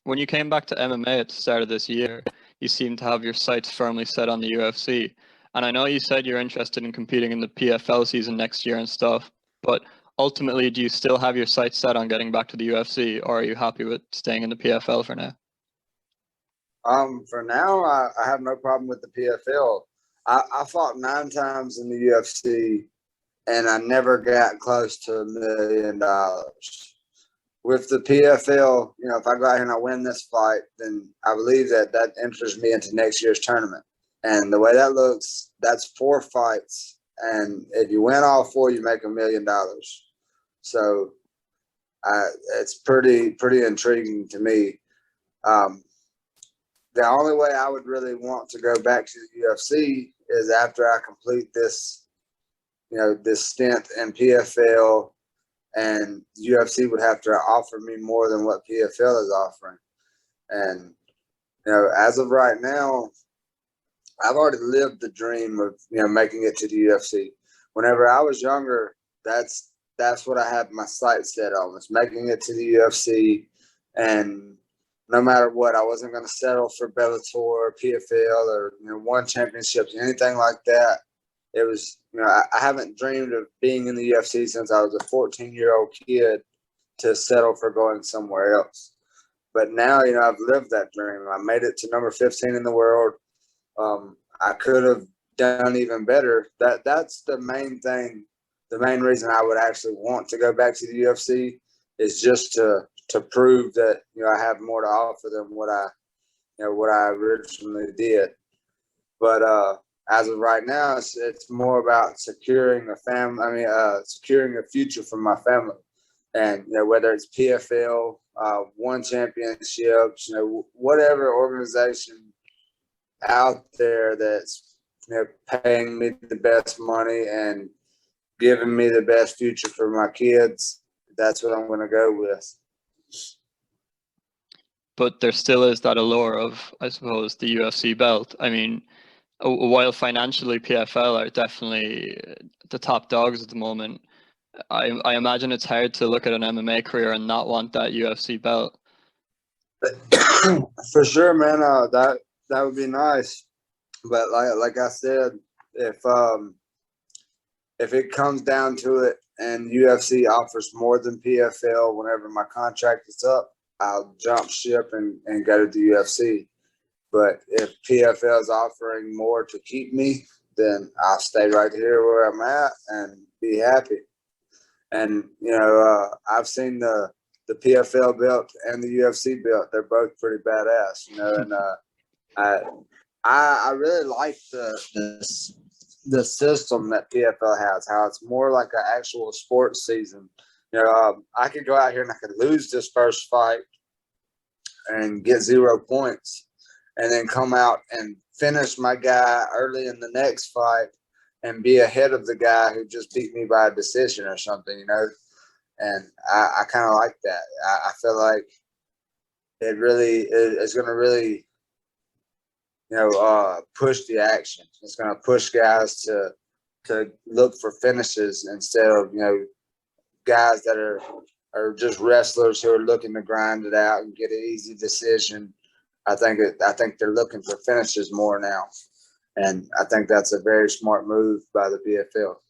When you came back to MMA at the start of this year, you seemed to have your sights firmly set on the UFC. And I know you said you're interested in competing in the PFL season next year and stuff, but ultimately, do you still have your sights set on getting back to the UFC, or are you happy with staying in the PFL for now? For now, I have no problem with the PFL. I fought 9 times in the UFC, and I never got close to $1 million. With the PFL, if I go out here and I win this fight, then I believe that enters me into next year's tournament. And the way that looks, that's 4 fights, and if you win all 4, you make $1 million. So it's pretty intriguing to me. The only way I would really want to go back to the UFC is after I complete this, this stint in PFL, and UFC would have to offer me more than what PFL is offering. And, as of right now, I've already lived the dream of, making it to the UFC. Whenever I was younger, that's what I had my sights set on, was making it to the UFC. And no matter what, I wasn't going to settle for Bellator or PFL or, one championships, anything like that. It was, I haven't dreamed of being in the UFC since I was a 14-year-old kid to settle for going somewhere else. But now, I've lived that dream. I made it to number 15 in the world. I could have done even better. That's the main thing. The main reason I would actually want to go back to the UFC is just to prove that, I have more to offer than what I originally did. But as of right now, it's more about securing a family. Securing a future for my family, and whether it's PFL, one championships, whatever organization out there that's paying me the best money and giving me the best future for my kids, that's what I'm going to go with. But there still is that allure of, I suppose, the UFC belt. I mean, while financially PFL are definitely the top dogs at the moment, I imagine it's hard to look at an MMA career and not want that UFC belt. For sure, man. That would be nice. But like I said, if it comes down to it and UFC offers more than PFL whenever my contract is up, I'll jump ship and go to the UFC. But if PFL is offering more to keep me, then I'll stay right here where I'm at and be happy. And, I've seen the PFL belt and the UFC belt. They're both pretty badass, and I really like the system that PFL has, how it's more like an actual sports season. I could go out here and I could lose this first fight and get 0 points, and then come out and finish my guy early in the next fight and be ahead of the guy who just beat me by a decision or something, And I kind of like that. I feel like it really is going to really, push the action. It's going to push guys to look for finishes instead of, guys that are just wrestlers who are looking to grind it out and get an easy decision. I think they're looking for finishes more now, and I think that's a very smart move by the PFL.